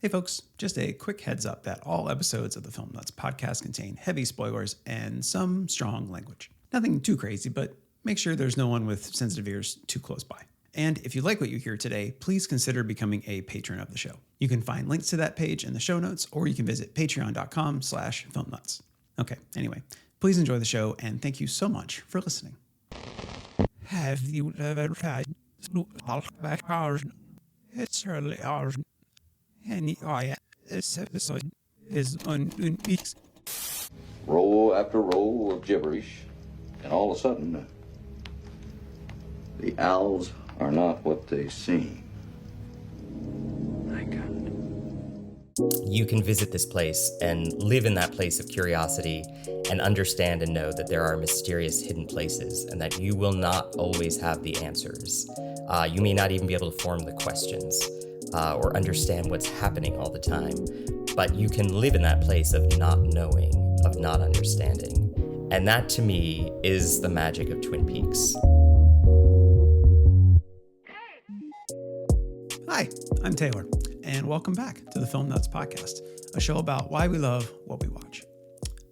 Hey folks, just a quick heads up that all episodes of the Film Nuts podcast contain heavy spoilers and some strong language. Nothing too crazy, but make sure there's no one with sensitive ears too close by. And if you like what you hear today, please consider becoming a patron of the show. You can find links to that page in the show notes, or you can visit patreon.com/filmnuts. Okay, anyway, please enjoy the show, and thank you so much for listening. Have you ever tried It's early hours. Anyway, this episode is on Twin Peaks. Row after row of gibberish, and all of a sudden, the owls are not what they seem. My God. You can visit this place and live in that place of curiosity and understand and know that there are mysterious hidden places and that you will not always have the answers. You may not even be able to form the questions or understand what's happening all the time, but you can live in that place of not knowing, of not understanding. And that, to me, is the magic of Twin Peaks. Hi, I'm Taylor, and welcome back to the Film Nuts podcast, a show about why we love what we watch.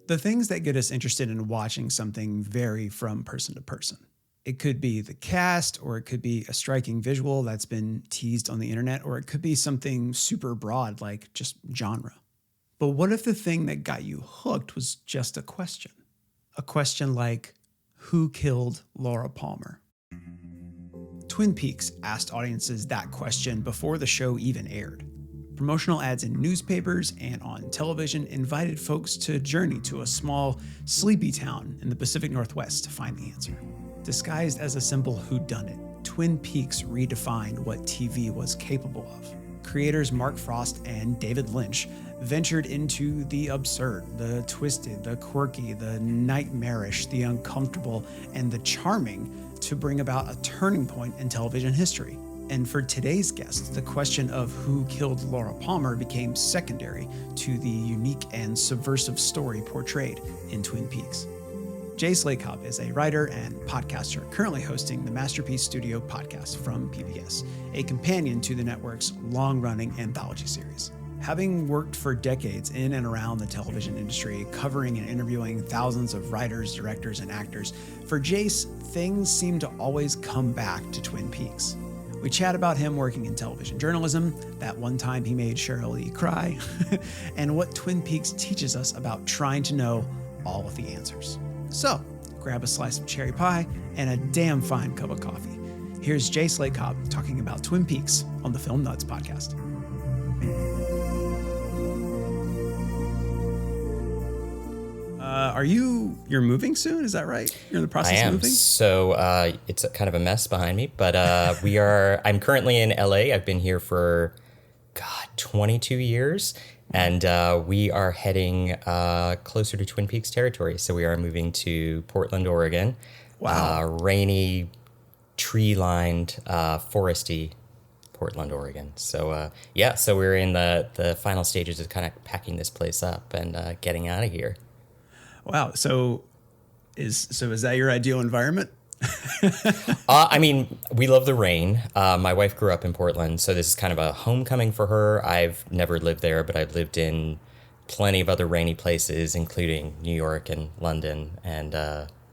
The things that get us interested in watching something vary from person to person. It could be the cast, or it could be a striking visual that's been teased on the internet, or it could be something super broad like just genre. But what if the thing that got you hooked was just a question? A question like, who killed Laura Palmer? Twin Peaks asked audiences that question before the show even aired. Promotional ads in newspapers and on television invited folks to journey to a small, sleepy town in the Pacific Northwest to find the answer. Disguised as a simple whodunit, Twin Peaks redefined what TV was capable of. Creators Mark Frost and David Lynch ventured into the absurd, the twisted, the quirky, the nightmarish, the uncomfortable, and the charming to bring about a turning point in television history. And for today's guest, the question of who killed Laura Palmer became secondary to the unique and subversive story portrayed in Twin Peaks. Jace Lacob is a writer and podcaster currently hosting the Masterpiece Studio podcast from PBS, a companion to the network's long-running anthology series. Having worked for decades in and around the television industry, covering and interviewing thousands of writers, directors, and actors, for Jace, things seem to always come back to Twin Peaks. We chat about him working in television journalism, that one time he made Cheryl Lee cry, and what Twin Peaks teaches us about trying to know all of the answers. So, grab a slice of cherry pie and a damn fine cup of coffee. Here's Jace Lacob talking about Twin Peaks on the Film Nuts podcast. You're moving soon? Is that right? You're in the process of moving? So it's kind of a mess behind me, but I'm currently in LA. I've been here for, 22 years. And we are heading closer to Twin Peaks territory. So we are moving to Portland, Oregon. Wow. Rainy, tree-lined, foresty Portland, Oregon. So so we're in the final stages of kind of packing this place up and getting out of here. Wow. So is that your ideal environment? We love the rain. My wife grew up in Portland, so this is kind of a homecoming for her. I've never lived there, but I've lived in plenty of other rainy places, including New York and London and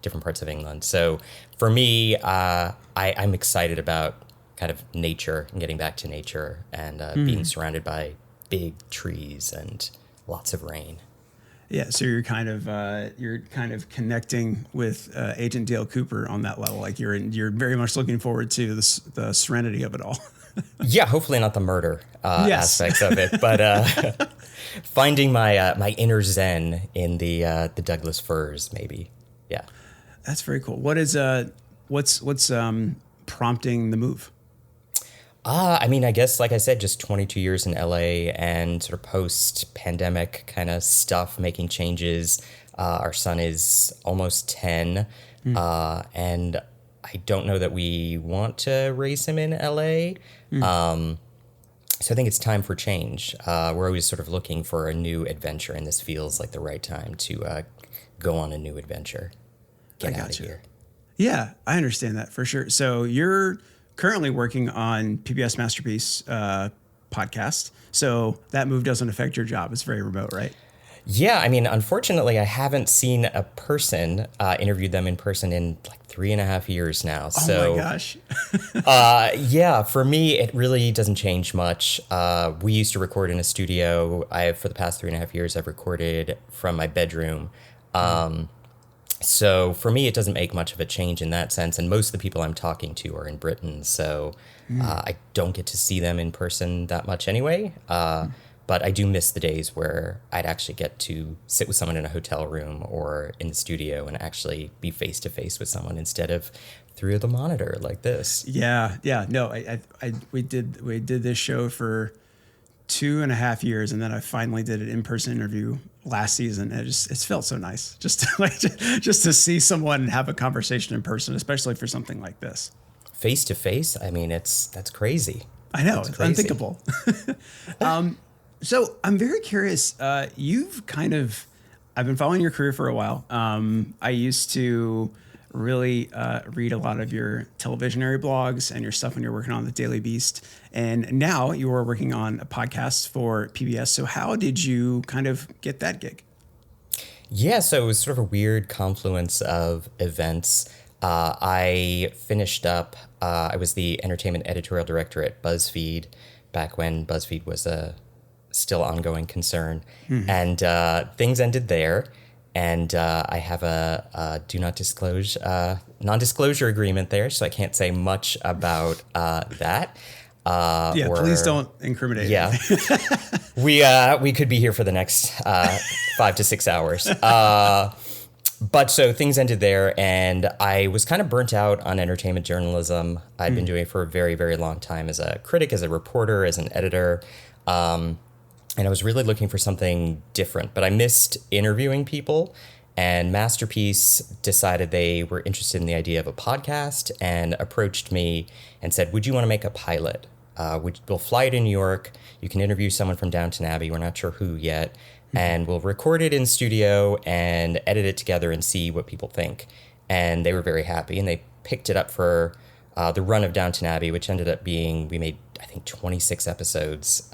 different parts of England. So for me, I'm excited about kind of nature and getting back to nature and being surrounded by big trees and lots of rain. Yeah, so you're kind of connecting with Agent Dale Cooper on that level. Like you're very much looking forward to the serenity of it all. Yeah, hopefully not the murder aspects of it, but finding my inner zen in the Douglas firs, maybe. Yeah, that's very cool. What's prompting the move? I guess, like I said, just 22 years in LA and sort of post-pandemic kind of stuff, making changes. Our son is almost 10, and I don't know that we want to raise him in LA. So I think it's time for change. We're always sort of looking for a new adventure, and this feels like the right time to go on a new adventure. Get out of here. Yeah, I understand that for sure. So you're currently working on PBS Masterpiece podcast. So that move doesn't affect your job. It's very remote, right? Yeah, I mean, unfortunately, I haven't seen a person, interviewed them in person in like 3.5 years now. Oh my gosh. Yeah, for me, it really doesn't change much. We used to record in a studio. For the past 3.5 years, I've recorded from my bedroom. So for me, it doesn't make much of a change in that sense. And most of the people I'm talking to are in Britain. So I don't get to see them in person that much anyway. But I do miss the days where I'd actually get to sit with someone in a hotel room or in the studio and actually be face to face with someone instead of through the monitor like this. Yeah. No, we did this show for 2.5 years, and then I finally did an in-person interview last season. And it's felt so nice just to see someone and have a conversation in person, especially for something like this. Face to face. I mean, that's crazy. I know, it's unthinkable. So I'm very curious. I've been following your career for a while. I used to really read a lot of your televisionary blogs and your stuff when you're working on the Daily Beast. And now you are working on a podcast for PBS. So how did you kind of get that gig? Yeah, so it was sort of a weird confluence of events. I finished up, I was the entertainment editorial director at BuzzFeed back when BuzzFeed was a still ongoing concern. And things ended there. And I have a do not disclose, non-disclosure agreement there, so I can't say much about that. Please don't incriminate. Yeah, we could be here for the next 5 to 6 hours. But so things ended there, and I was kind of burnt out on entertainment journalism. I'd been doing it for a very, very long time as a critic, as a reporter, as an editor. And I was really looking for something different, but I missed interviewing people. And Masterpiece decided they were interested in the idea of a podcast and approached me and said, would you want to make a pilot? We'll fly you to New York. You can interview someone from Downton Abbey. We're not sure who yet. And we'll record it in studio and edit it together and see what people think. And they were very happy. And they picked it up for the run of Downton Abbey, which ended up being, we made, I think, 26 episodes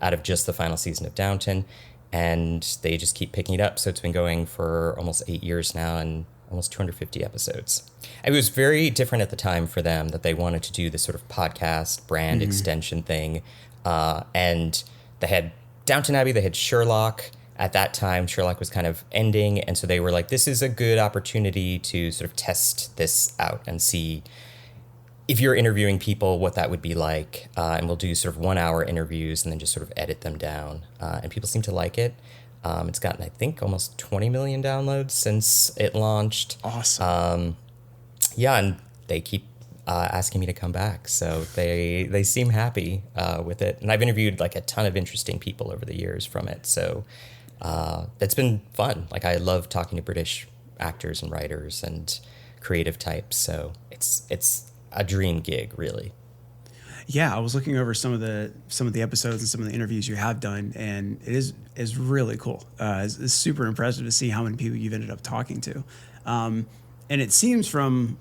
out of just the final season of Downton, and they just keep picking it up. So it's been going for almost 8 years now and almost 250 episodes. It was very different at the time for them that they wanted to do this sort of podcast brand extension thing. And they had Downton Abbey, they had Sherlock. At that time, Sherlock was kind of ending. And so they were like, this is a good opportunity to sort of test this out and see if you're interviewing people, what that would be like. And we'll do sort of 1-hour interviews and then just sort of edit them down. And people seem to like it. It's gotten, I think, almost 20 million downloads since it launched. Awesome. Yeah, and they keep asking me to come back. So they seem happy with it. And I've interviewed like a ton of interesting people over the years from it. So it's been fun. Like, I love talking to British actors and writers and creative types. So it's a dream gig, really. Yeah, I was looking over some of the episodes and some of the interviews you have done, and it is really cool. It's super impressive to see how many people you've ended up talking to, and it seems from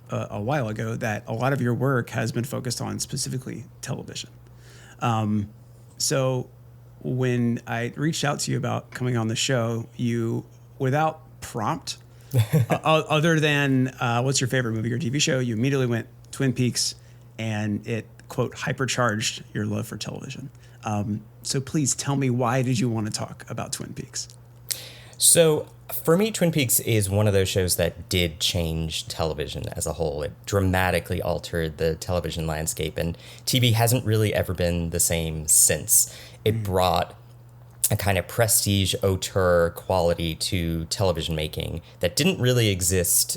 a while ago that a lot of your work has been focused on specifically television. So when I reached out to you about coming on the show, you, without prompt, other than what's your favorite movie or TV show, you immediately went Twin Peaks, and it, quote, hypercharged your love for television. So please tell me, why did you want to talk about Twin Peaks? So for me, Twin Peaks is one of those shows that did change television as a whole. It dramatically altered the television landscape, and TV hasn't really ever been the same since. It brought a kind of prestige auteur quality to television making that didn't really exist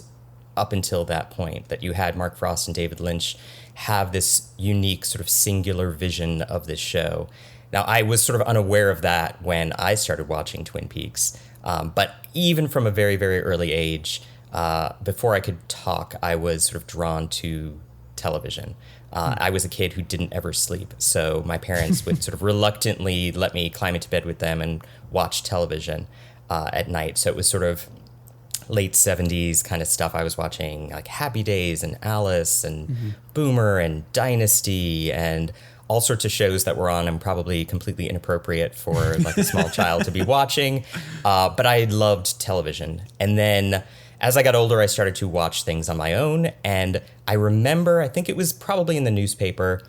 up until that point, that you had Mark Frost and David Lynch have this unique sort of singular vision of this show. Now, I was sort of unaware of that when I started watching Twin Peaks, but even from a very, very early age, before I could talk, I was sort of drawn to television. I was a kid who didn't ever sleep, so my parents would sort of reluctantly let me climb into bed with them and watch television at night. So it was sort of late 70s kind of stuff. I was watching like Happy Days and Alice and Boomer and Dynasty and all sorts of shows that were on and probably completely inappropriate for like a small child to be watching. But I loved television. And then as I got older, I started to watch things on my own. And I remember, I think it was probably in the newspaper,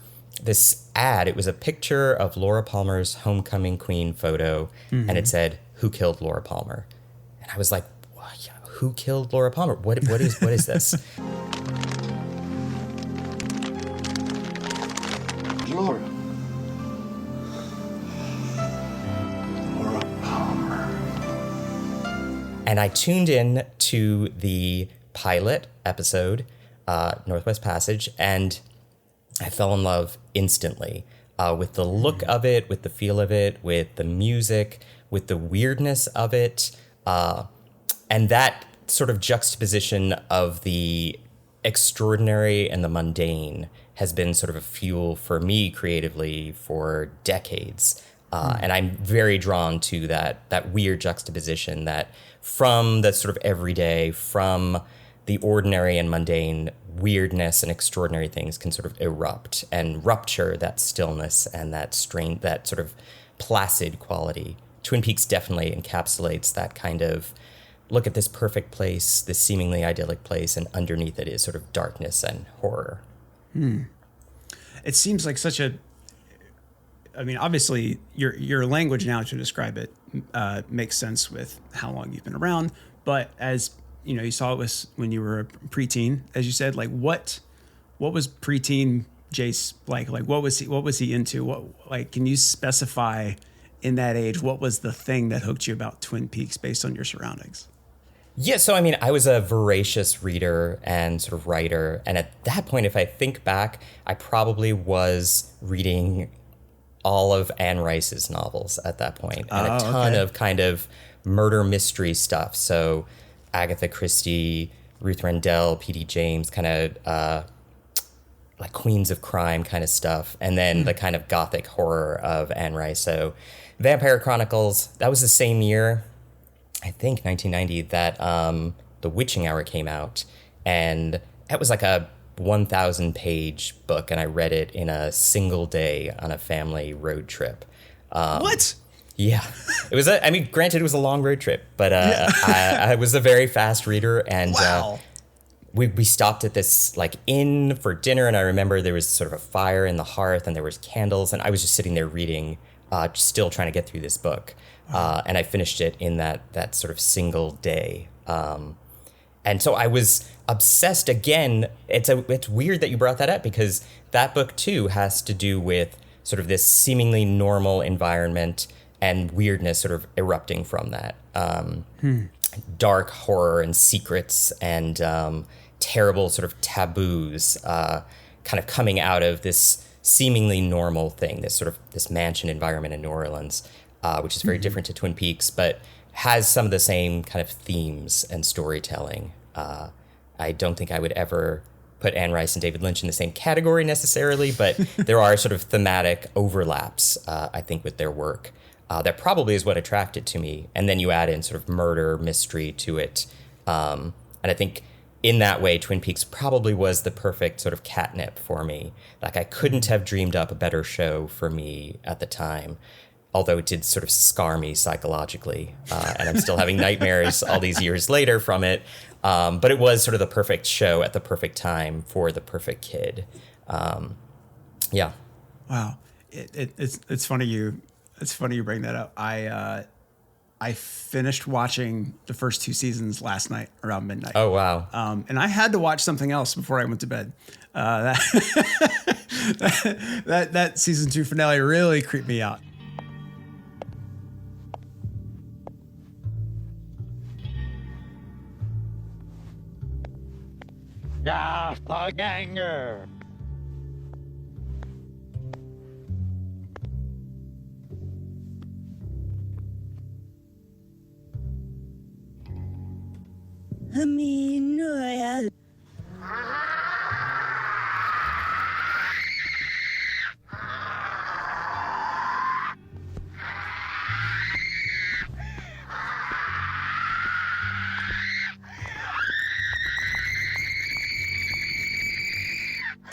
this ad. It was a picture of Laura Palmer's homecoming queen photo. And it said, "Who killed Laura Palmer?" And I was like, what? Who killed Laura Palmer? What is this? Laura. Laura Palmer. And I tuned in to the pilot episode, Northwest Passage, and I fell in love instantly with the look of it, with the feel of it, with the music, with the weirdness of it. And that sort of juxtaposition of the extraordinary and the mundane has been sort of a fuel for me creatively for decades. And I'm very drawn to that weird juxtaposition that from the sort of everyday, from the ordinary and mundane, weirdness and extraordinary things can sort of erupt and rupture that stillness and that strain, that sort of placid quality. Twin Peaks definitely encapsulates that kind of look at this perfect place, this seemingly idyllic place, and underneath it is sort of darkness and horror. It seems like such a, I mean, obviously your language now to describe it makes sense with how long you've been around, but as you know, you saw it was when you were a preteen, as you said, like what was preteen Jace like? Like what was he into? What, like, can you specify in that age, what was the thing that hooked you about Twin Peaks based on your surroundings? Yeah, so I mean, I was a voracious reader and sort of writer. And at that point, if I think back, I probably was reading all of Anne Rice's novels at that point, and a ton of kind of murder mystery stuff. So Agatha Christie, Ruth Rendell, P.D. James, kind of like Queens of Crime kind of stuff. And then the kind of gothic horror of Anne Rice. So Vampire Chronicles, that was the same year, I think 1990, that The Witching Hour came out. And that was like a 1,000 page book, and I read it in a single day on a family road trip. What? Yeah, it was. I mean, granted, it was a long road trip, but I was a very fast reader, and Wow. We stopped at this like inn for dinner, and I remember there was sort of a fire in the hearth, and there was candles, and I was just sitting there reading, still trying to get through this book, and I finished it in that sort of single day. And so I was obsessed again. It's weird that you brought that up, because that book too has to do with sort of this seemingly normal environment and weirdness sort of erupting from that. Dark horror and secrets and terrible sort of taboos kind of coming out of this seemingly normal thing, this mansion environment in New Orleans, which is very different to Twin Peaks, but has some of the same kind of themes and storytelling. I don't think I would ever put Anne Rice and David Lynch in the same category necessarily, but there are sort of thematic overlaps, I think, with their work. That probably is what attracted to me. And then you add in sort of murder mystery to it. And I think in that way, Twin Peaks probably was the perfect sort of catnip for me. Like, I couldn't have dreamed up a better show for me at the time, although it did sort of scar me psychologically. And I'm still having nightmares all these years later from it. But it was sort of the perfect show at the perfect time for the perfect kid. Yeah. Wow. It's funny you bring that up. I finished watching the first 2 seasons last night around midnight. Oh, wow. And I had to watch something else before I went to bed. That season 2 finale really creeped me out. Doppelganger.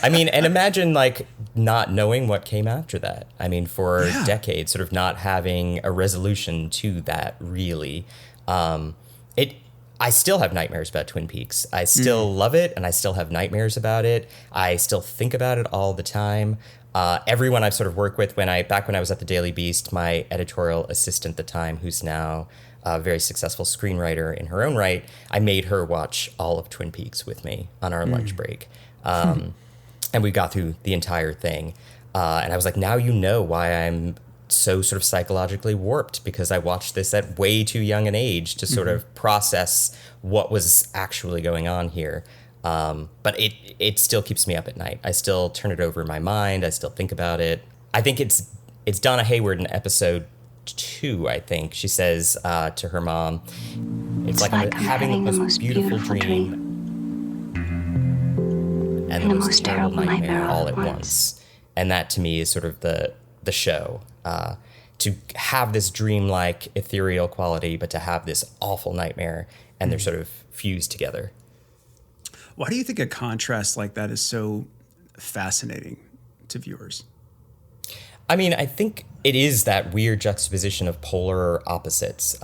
I mean, and imagine like not knowing what came after that. I mean, for decades, sort of not having a resolution to that really. I still have nightmares about Twin Peaks. I still love it, and I still have nightmares about it. I still think about it all the time. Everyone I've sort of worked with back when I was at the Daily Beast, my editorial assistant at the time, who's now a very successful screenwriter in her own right, I made her watch all of Twin Peaks with me on our lunch break. And we got through the entire thing. And I was like, now you know why I'm so sort of psychologically warped, because I watched this at way too young an age to sort of process what was actually going on here. But it still keeps me up at night. I still turn it over in my mind. I still think about it. I think it's Donna Hayward in episode 2, I think. She says to her mom, it's like I'm having the most beautiful dream and the most terrible nightmare all at once. And that to me is sort of the show. To have this dreamlike ethereal quality, but to have this awful nightmare, and they're sort of fused together. Why do you think a contrast like that is so fascinating to viewers? I mean, I think it is that weird juxtaposition of polar opposites,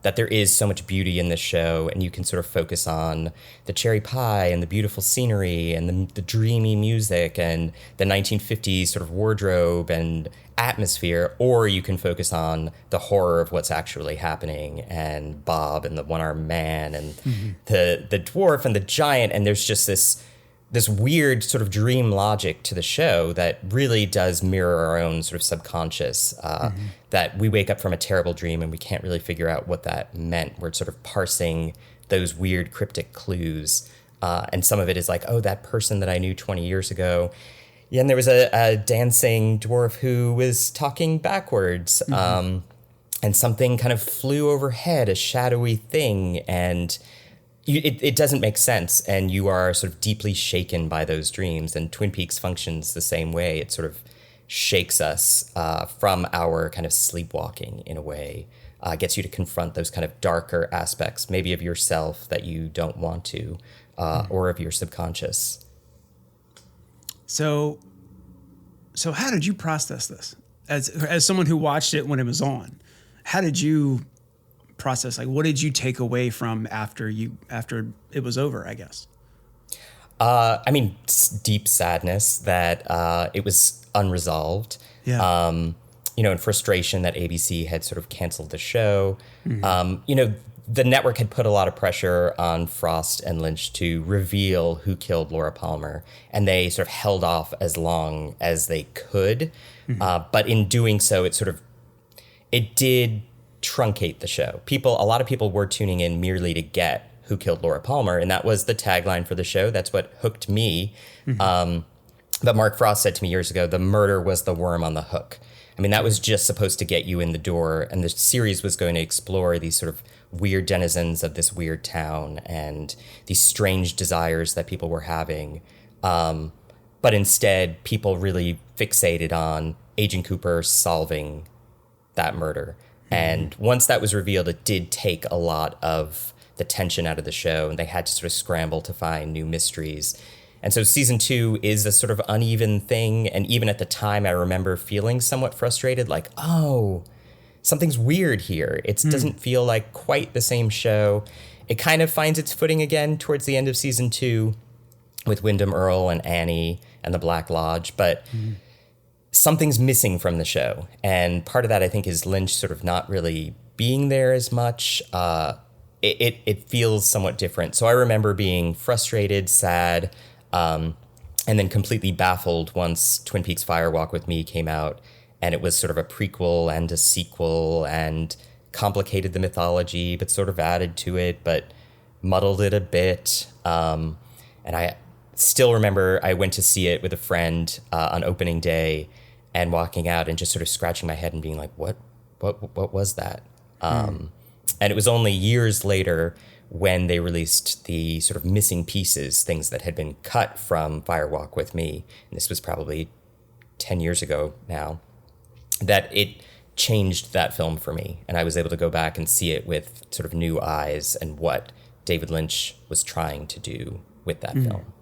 that there is so much beauty in this show, and you can sort of focus on the cherry pie and the beautiful scenery and the dreamy music and the 1950s sort of wardrobe and atmosphere, or you can focus on the horror of what's actually happening and Bob and the one-armed man and the dwarf and the giant, and there's just this weird sort of dream logic to the show that really does mirror our own sort of subconscious, that we wake up from a terrible dream and we can't really figure out what that meant. We're sort of parsing those weird cryptic clues. And some of it is like, oh, that person that I knew 20 years ago. Yeah, and there was a dancing dwarf who was talking backwards, and something kind of flew overhead, a shadowy thing, and it doesn't make sense, and you are sort of deeply shaken by those dreams. And Twin Peaks functions the same way. It sort of shakes us from our kind of sleepwalking in a way, gets you to confront those kind of darker aspects, maybe of yourself that you don't want to, or of your subconscious. So how did you process this as someone who watched it when it was on? How did you process? Like, what did you take away from after it was over, I guess? I mean, deep sadness that it was unresolved. Yeah. And frustration that ABC had sort of canceled the show. The network had put a lot of pressure on Frost and Lynch to reveal who killed Laura Palmer, and they sort of held off as long as they could. But in doing so, it did truncate the show. A lot of people were tuning in merely to get who killed Laura Palmer, and that was the tagline for the show. That's what hooked me. But Mark Frost said to me years ago, the murder was the worm on the hook. I mean, that was just supposed to get you in the door, and the series was going to explore these sort of weird denizens of this weird town and these strange desires that people were having. But instead, people really fixated on Agent Cooper solving that murder. And once that was revealed, it did take a lot of the tension out of the show, and they had to sort of scramble to find new mysteries. And so season 2 is a sort of uneven thing. And even at the time, I remember feeling somewhat frustrated, like, oh, something's weird here. It doesn't feel like quite the same show. It kind of finds its footing again towards the end of season 2 with Wyndham Earle and Annie and the Black Lodge. But something's missing from the show. And part of that, I think, is Lynch sort of not really being there as much. It feels somewhat different. So I remember being frustrated, sad, and then completely baffled once Twin Peaks Fire Walk with Me came out. And it was sort of a prequel and a sequel and complicated the mythology, but sort of added to it, but muddled it a bit. And I still remember I went to see it with a friend on opening day and walking out and just sort of scratching my head and being like, what was that? And it was only years later when they released the sort of missing pieces, things that had been cut from Fire Walk with Me. And this was probably 10 years ago now, that it changed that film for me. And I was able to go back and see it with sort of new eyes and what David Lynch was trying to do with that film.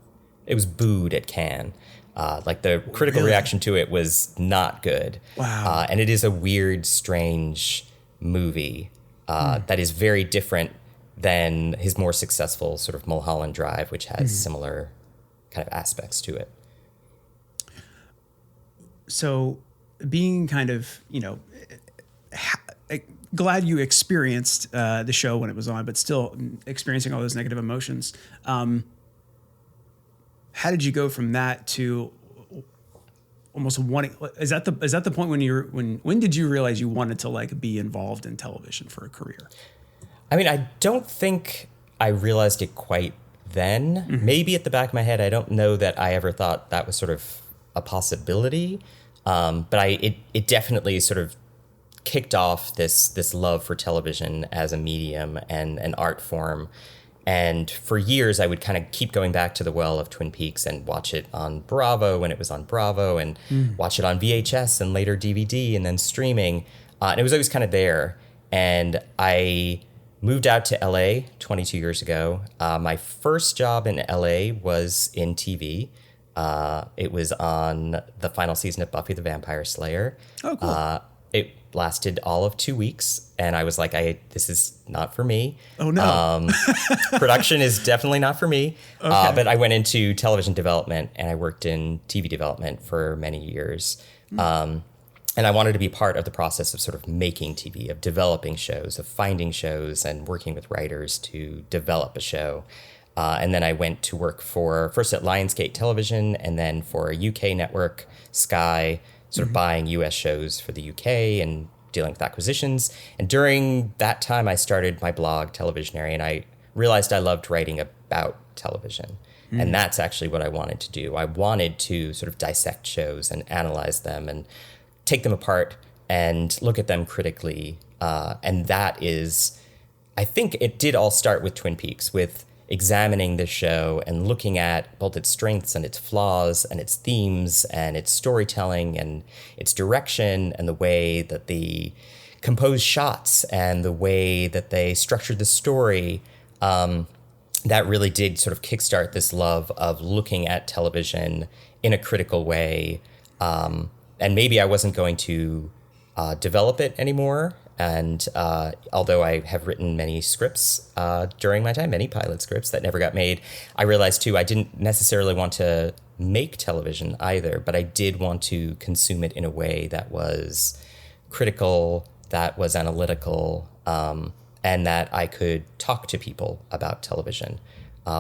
it was booed at Cannes. Like the critical reaction to it was not good. Wow. And it is a weird, strange movie that is very different than his more successful sort of Mulholland Drive, which has similar kind of aspects to it. So being kind of, glad you experienced the show when it was on, but still experiencing all those negative emotions. How did you go from that to almost wanting? Is that the point when did you realize you wanted to like be involved in television for a career? I mean, I don't think I realized it quite then. Maybe at the back of my head, I don't know that I ever thought that was sort of a possibility. But it definitely sort of kicked off this love for television as a medium and an art form. And for years, I would kind of keep going back to the well of Twin Peaks and watch it on Bravo when it was on Bravo, and watch it on VHS and later DVD and then streaming. And it was always kind of there. And I moved out to LA 22 years ago. My first job in LA was in TV. It was on the final season of Buffy the Vampire Slayer. Oh, cool. It lasted all of 2 weeks, and I was like, this is not for me. Oh, no. Production is definitely not for me. Okay. But I went into television development, and I worked in TV development for many years. And I wanted to be part of the process of sort of making TV, of developing shows, of finding shows, and working with writers to develop a show. And then I went to work first at Lionsgate Television, and then for a UK network, Sky, sort of buying US shows for the UK and dealing with acquisitions. And during that time, I started my blog, Televisionary, and I realized I loved writing about television. And that's actually what I wanted to do. I wanted to sort of dissect shows and analyze them and take them apart and look at them critically. And that is, I think it did all start with Twin Peaks, with examining the show and looking at both its strengths and its flaws and its themes and its storytelling and its direction and the way that they composed shots and the way that they structured the story. That really did sort of kickstart this love of looking at television in a critical way. And maybe I wasn't going to develop it anymore. And although I have written many scripts during my time, many pilot scripts that never got made, I realized too I didn't necessarily want to make television either, but I did want to consume it in a way that was critical, that was analytical, and that I could talk to people about television.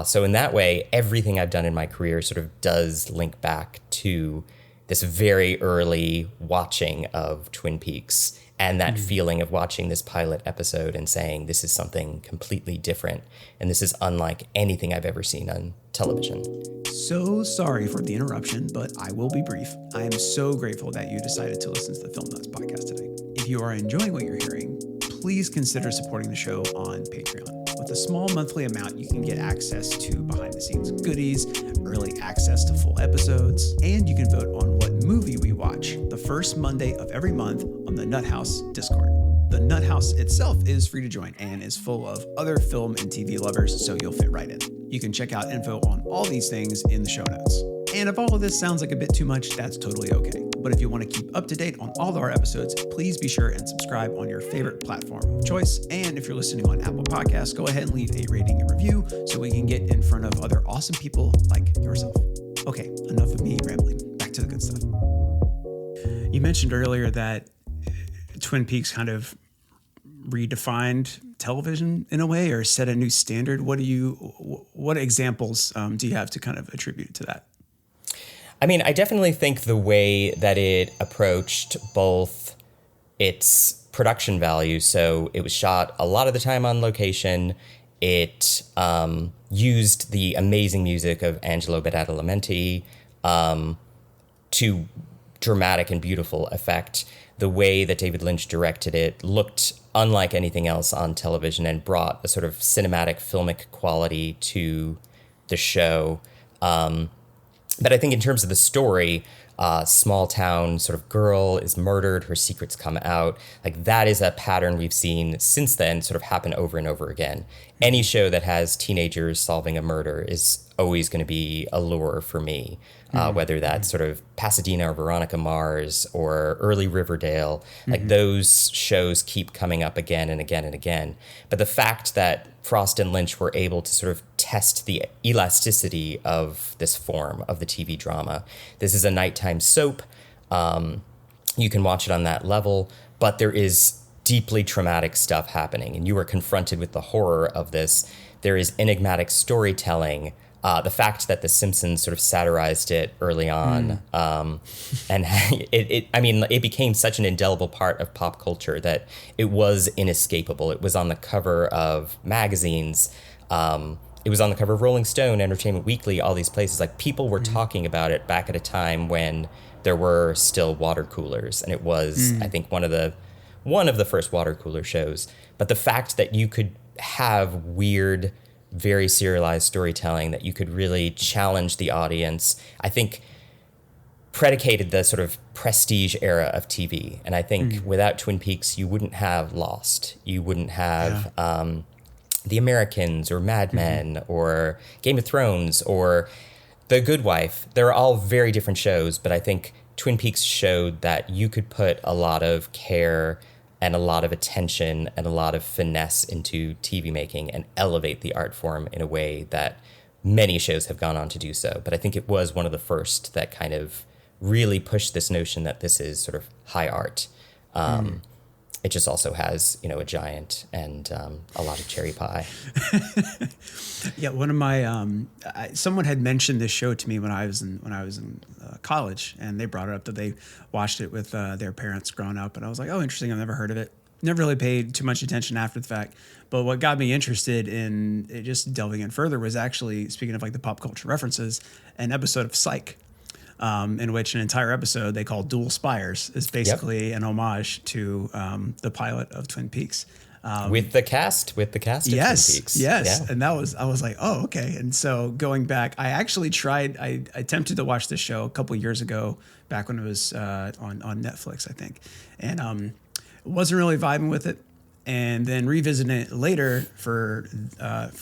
So in that way, everything I've done in my career sort of does link back to this very early watching of Twin Peaks and that feeling of watching this pilot episode and saying, this is something completely different, and this is unlike anything I've ever seen on television. So sorry for the interruption, but I will be brief. I am so grateful that you decided to listen to the Film Nuts podcast today. If you are enjoying what you're hearing, please consider supporting the show on Patreon. With a small monthly amount, you can get access to behind-the-scenes goodies, early access to full episodes, and you can vote on what movie we watch the first Monday of every month on the Nut House Discord. The Nut House itself is free to join and is full of other film and TV lovers, so you'll fit right in. You can check out info on all these things in the show notes. And if all of this sounds like a bit too much, that's totally okay. But if you want to keep up to date on all of our episodes, please be sure and subscribe on your favorite platform of choice. And if you're listening on Apple Podcasts, go ahead and leave a rating and review so we can get in front of other awesome people like yourself. Okay, enough of me rambling. Back to the good stuff. You mentioned earlier that Twin Peaks kind of redefined television in a way, or set a new standard. What examples do you have to kind of attribute to that? I mean, I definitely think the way that it approached both its production value, so it was shot a lot of the time on location. It used the amazing music of Angelo Badalamenti to dramatic and beautiful effect. The way that David Lynch directed it looked unlike anything else on television and brought a sort of cinematic, filmic quality to the show. But I think in terms of the story, small town sort of girl is murdered, her secrets come out. Like, that is a pattern we've seen since then sort of happen over and over again. Any show that has teenagers solving a murder is always going to be a lure for me, whether that's sort of Pasadena or Veronica Mars or early Riverdale. Like those shows keep coming up again and again and again. But the fact that Frost and Lynch were able to sort of test the elasticity of this form of the TV drama. This is a nighttime soap. You can watch it on that level, but there is deeply traumatic stuff happening, and you are confronted with the horror of this. There is enigmatic storytelling. The fact that The Simpsons sort of satirized it early on, and it became such an indelible part of pop culture that it was inescapable. It was on the cover of magazines. It was on the cover of Rolling Stone, Entertainment Weekly, all these places. Like, people were talking about it back at a time when there were still water coolers, and it was, I think, one of the first water cooler shows. But the fact that you could have weird, very serialized storytelling, that you could really challenge the audience, I think predicated the sort of prestige era of TV. And I think without Twin Peaks, you wouldn't have Lost. You wouldn't have The Americans or Mad Men or Game of Thrones or The Good Wife. They're all very different shows, but I think Twin Peaks showed that you could put a lot of care and a lot of attention and a lot of finesse into TV making and elevate the art form in a way that many shows have gone on to do so. But I think it was one of the first that kind of really pushed this notion that this is sort of high art. It just also has, a giant and a lot of cherry pie. Yeah, one of my someone had mentioned this show to me when I was in college, and they brought it up that they watched it with their parents growing up, and I was like, oh, interesting. I've never heard of it. Never really paid too much attention after the fact. But what got me interested in it, just delving in further, was actually, speaking of like the pop culture references, an episode of Psych. In which an entire episode they call Dual Spires is basically an homage to the pilot of Twin Peaks. With the cast of Twin Peaks. Yes. Yeah. And I was like, oh, okay. And so going back, I actually I attempted to watch this show a couple years ago, back when it was on Netflix, I think. And wasn't really vibing with it. And then revisiting it later for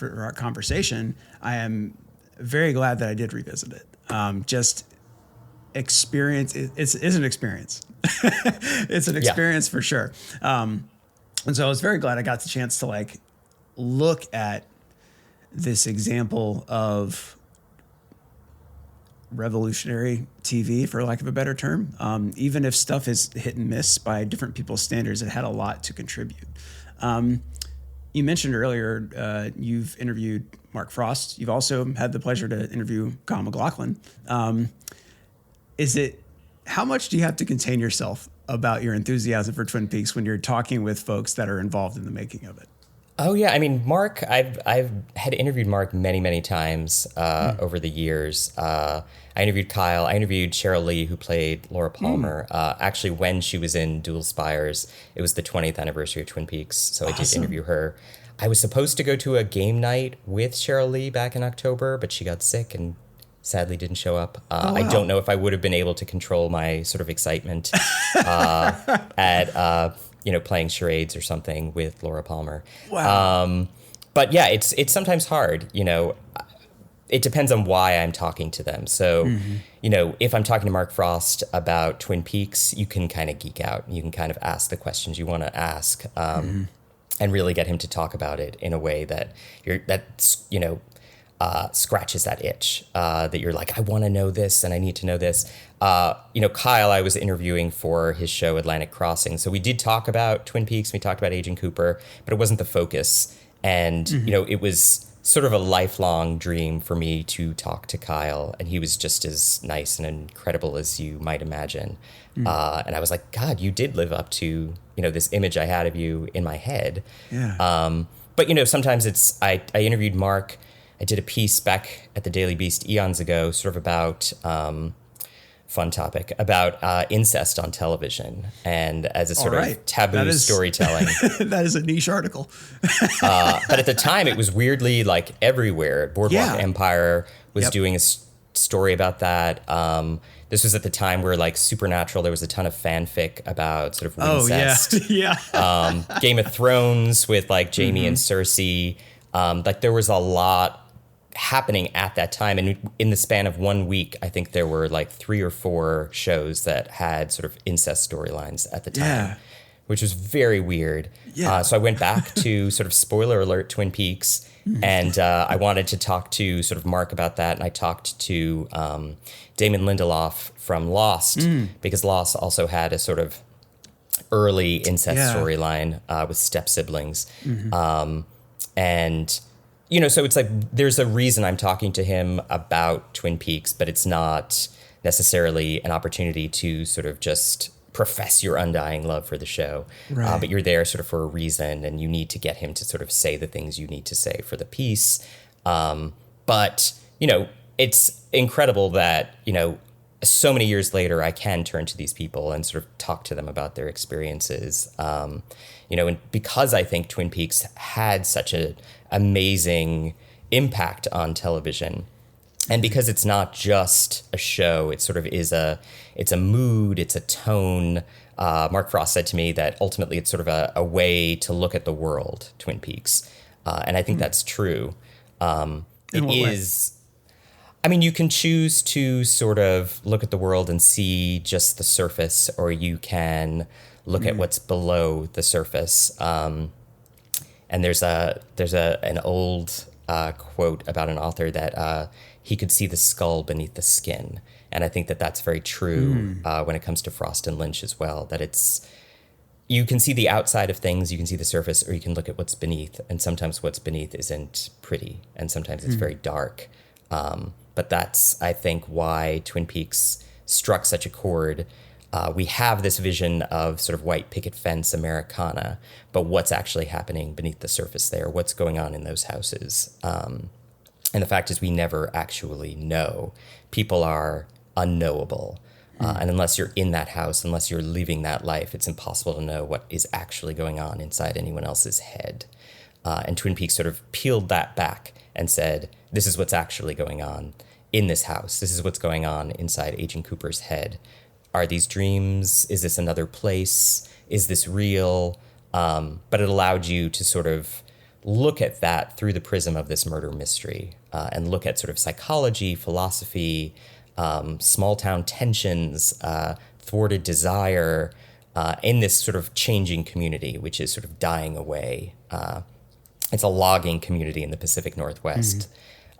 our conversation, I am very glad that I did revisit it. Experience, it's an experience. It's an experience for sure. And so I was very glad I got the chance to like look at this example of revolutionary TV, for lack of a better term. Even if stuff is hit and miss by different people's standards, it had a lot to contribute. You mentioned earlier you've interviewed Mark Frost. You've also had the pleasure to interview Kyle MacLachlan. How much do you have to contain yourself about your enthusiasm for Twin Peaks when you're talking with folks that are involved in the making of it? Oh yeah, I mean, Mark, I've had interviewed Mark many times over the years. I interviewed Kyle. I interviewed Cheryl Lee, who played Laura Palmer. Actually, when she was in Dual Spires, it was the 20th anniversary of Twin Peaks, so I did interview her. I was supposed to go to a game night with Cheryl Lee back in October, but she got sick and sadly didn't show up. I don't know if I would have been able to control my sort of excitement at playing charades or something with Laura Palmer. Wow. But yeah, it's sometimes hard. It depends on why I'm talking to them. So, if I'm talking to Mark Frost about Twin Peaks, you can kind of geek out. You can kind of ask the questions you want to ask, and really get him to talk about it in a way that scratches that itch, that you're like, I want to know this and I need to know this. Kyle, I was interviewing for his show Atlantic Crossing. So we did talk about Twin Peaks. We talked about Agent Cooper, but it wasn't the focus. And, it was sort of a lifelong dream for me to talk to Kyle. And he was just as nice and incredible as you might imagine. And I was like, God, you did live up to, this image I had of you in my head. Yeah. But, sometimes I interviewed Mark. I did a piece back at the Daily Beast eons ago, sort of about, fun topic, about incest on television and as a sort of taboo storytelling. That is a niche article. But at the time, it was weirdly like everywhere. Boardwalk Empire was doing a story about that. This was at the time where like Supernatural, there was a ton of fanfic about sort of incest. Game of Thrones with like Jaime and Cersei. Like there was a lot happening at that time. And in the span of 1 week, I think there were like 3 or 4 shows that had sort of incest storylines at the time, Yeah. which was very weird. Yeah. So I went back to sort of spoiler alert Twin Peaks, and I wanted to talk to sort of Mark about that. And I talked to Damon Lindelof from Lost, because Lost also had a sort of early incest storyline with step siblings. And, you know, so it's like there's a reason I'm talking to him about Twin Peaks, but it's not necessarily an opportunity to sort of just profess your undying love for the show. Right. But you're there sort of for a reason, and you need to get him to sort of say the things you need to say for the piece. But, you know, it's incredible that, you know, so many years later, I can turn to these people and sort of talk to them about their experiences. You know, and because I think Twin Peaks had such an amazing impact on television, and because it's not just a show, it sort of is it's a mood, it's a tone. Mark Frost said to me that ultimately it's sort of a way to look at the world, Twin Peaks. And I think that's true. It is. I mean, you can choose to sort of look at the world and see just the surface, or you can look at what's below the surface. And there's an old quote about an author that he could see the skull beneath the skin. And I think that that's very true when it comes to Frost and Lynch as well, that you can see the outside of things, you can see the surface, or you can look at what's beneath. And sometimes what's beneath isn't pretty, and sometimes it's very dark. But that's, I think, why Twin Peaks struck such a chord. We have this vision of sort of white picket fence Americana, but what's actually happening beneath the surface there? What's going on in those houses? And the fact is we never actually know. People are unknowable. And unless you're in that house, unless you're living that life, it's impossible to know what is actually going on inside anyone else's head. And Twin Peaks sort of peeled that back and said, this is what's actually going on in this house. This is what's going on inside Agent Cooper's head. Are these dreams? Is this another place? Is this real? But it allowed you to sort of look at that through the prism of this murder mystery and look at sort of psychology, philosophy, small town tensions, thwarted desire in this sort of changing community, which is sort of dying away. It's a logging community in the Pacific Northwest.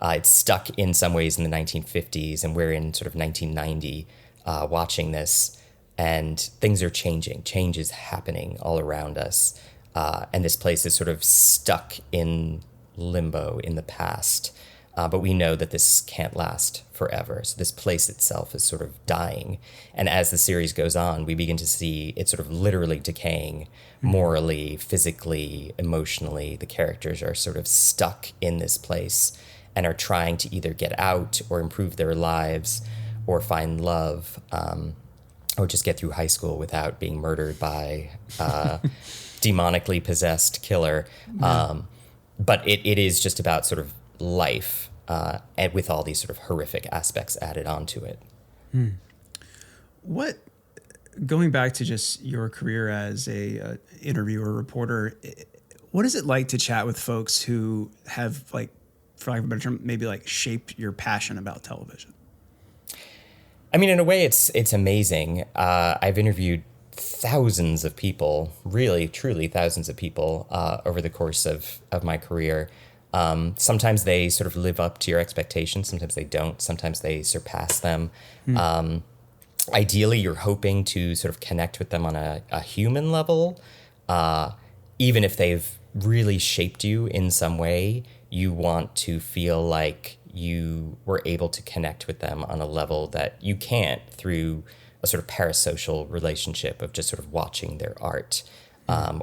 It's stuck in some ways in the 1950s, and we're in sort of 1990 watching this, and things are changing. Change is happening all around us, and this place is sort of stuck in limbo in the past. But we know that this can't last forever. So this place itself is sort of dying. And as the series goes on, we begin to see it sort of literally decaying morally, physically, emotionally. The characters are sort of stuck in this place and are trying to either get out or improve their lives or find love or just get through high school without being murdered by a demonically possessed killer. But it is just about sort of life, and with all these sort of horrific aspects added onto it. What, going back to just your career as a interviewer, reporter, what is it like to chat with folks who have, like, for lack of a better term, maybe like shaped your passion about television? I mean, in a way, it's amazing. I've interviewed thousands of people, really, truly thousands of people over the course of my career. Sometimes they sort of live up to your expectations. Sometimes they don't. Sometimes they surpass them. Ideally, you're hoping to sort of connect with them on a human level. Even if they've really shaped you in some way, you want to feel like you were able to connect with them on a level that you can't through a sort of parasocial relationship of just sort of watching their art.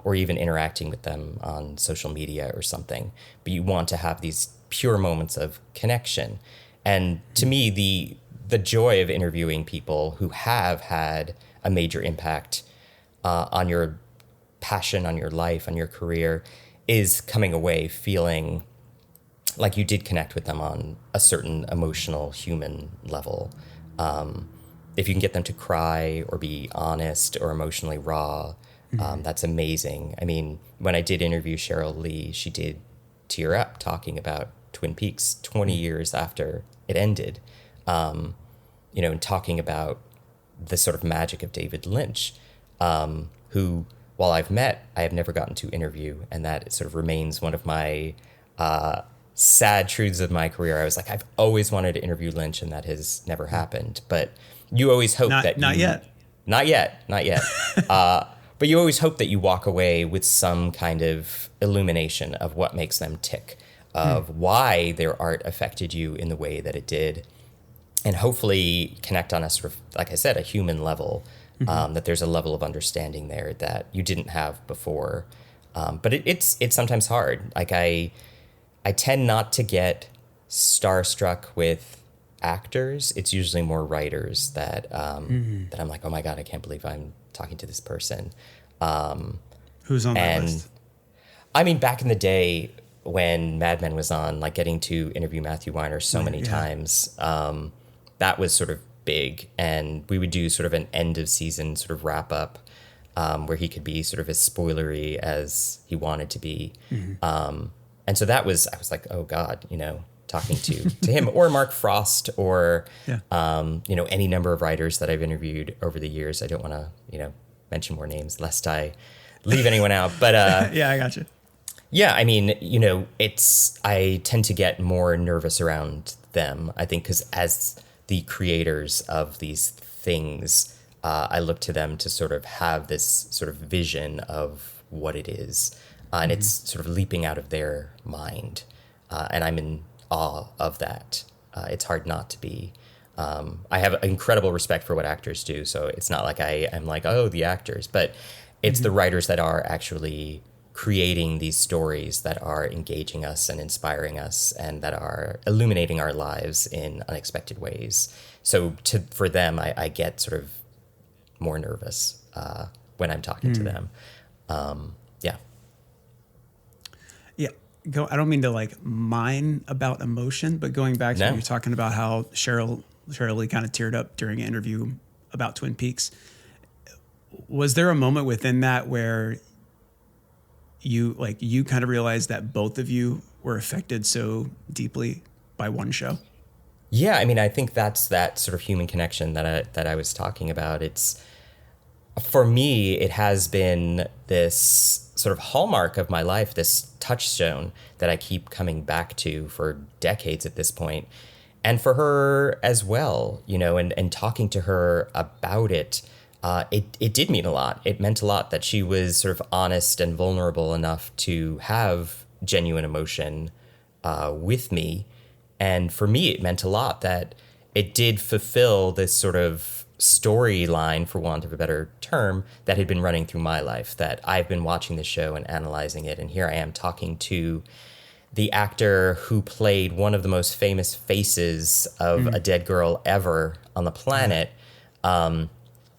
Or even interacting with them on social media or something. But you want to have these pure moments of connection. And to me, the joy of interviewing people who have had a major impact on your passion, on your life, on your career, is coming away feeling like you did connect with them on a certain emotional, human level. If you can get them to cry or be honest or emotionally raw, that's amazing. I mean, when I did interview Cheryl Lee, she did tear up talking about Twin Peaks 20 years after it ended, and talking about the sort of magic of David Lynch, who, while I have never gotten to interview, and that sort of remains one of my sad truths of my career. I was like, I've always wanted to interview Lynch, and that has never happened. But you always hope not yet. Not yet. But you always hope that you walk away with some kind of illumination of what makes them tick, of why their art affected you in the way that it did, and hopefully connect on a sort of, like I said, a human level, that there's a level of understanding there that you didn't have before. But it's sometimes hard. Like I tend not to get starstruck with actors. It's usually more writers that that I'm like, oh my God, I can't believe I'm talking to this person. Who's on that list? I mean, back in the day when Mad Men was on, like getting to interview Matthew Weiner so many times, that was sort of big. And we would do sort of an end of season sort of wrap up, where he could be sort of as spoilery as he wanted to be. And so I was like, oh God, talking to him or Mark Frost or, any number of writers that I've interviewed over the years. I don't want to, mention more names lest I leave anyone out, but, yeah, I got you. Yeah. I mean, I tend to get more nervous around them, I think, because as the creators of these things, I look to them to sort of have this sort of vision of what it is. And it's sort of leaping out of their mind. And I'm in awe of that. It's hard not to be. I have incredible respect for what actors do. So it's not like I'm like, oh, the actors. But it's the writers that are actually creating these stories that are engaging us and inspiring us and that are illuminating our lives in unexpected ways. So for them, I get sort of more nervous when I'm talking to them. Yeah. Yeah. I don't mean to like mine about emotion, but going back to when you're talking about how Cheryl Lee kind of teared up during an interview about Twin Peaks. Was there a moment within that where you kind of realized that both of you were affected so deeply by one show? Yeah. I mean, I think that's that sort of human connection that I was talking about. For me, it has been this sort of hallmark of my life, this touchstone that I keep coming back to for decades at this point. And for her as well, and talking to her about it, it did mean a lot. It meant a lot that she was sort of honest and vulnerable enough to have genuine emotion with me. And for me, it meant a lot that it did fulfill this sort of storyline, for want of a better term, that had been running through my life, that I've been watching the show and analyzing it. And here I am talking to the actor who played one of the most famous faces of a dead girl ever on the planet,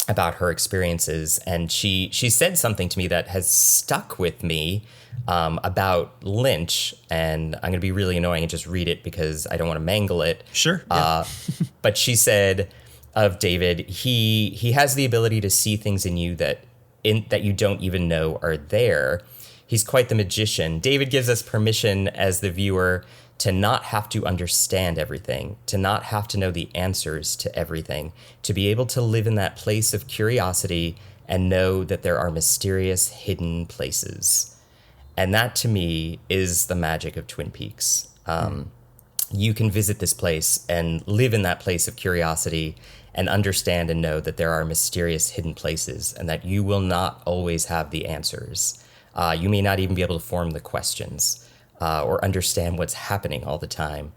about her experiences. And she said something to me that has stuck with me about Lynch. And I'm going to be really annoying and just read it because I don't want to mangle it. Sure. Yeah. But she said of David, he has the ability to see things in you that you don't even know are there. He's quite the magician. David gives us permission as the viewer to not have to understand everything, to not have to know the answers to everything, to be able to live in that place of curiosity and know that there are mysterious hidden places. And that, to me, is the magic of Twin Peaks. You can visit this place and live in that place of curiosity and understand and know that there are mysterious hidden places and that you will not always have the answers. You may not even be able to form the questions or understand what's happening all the time,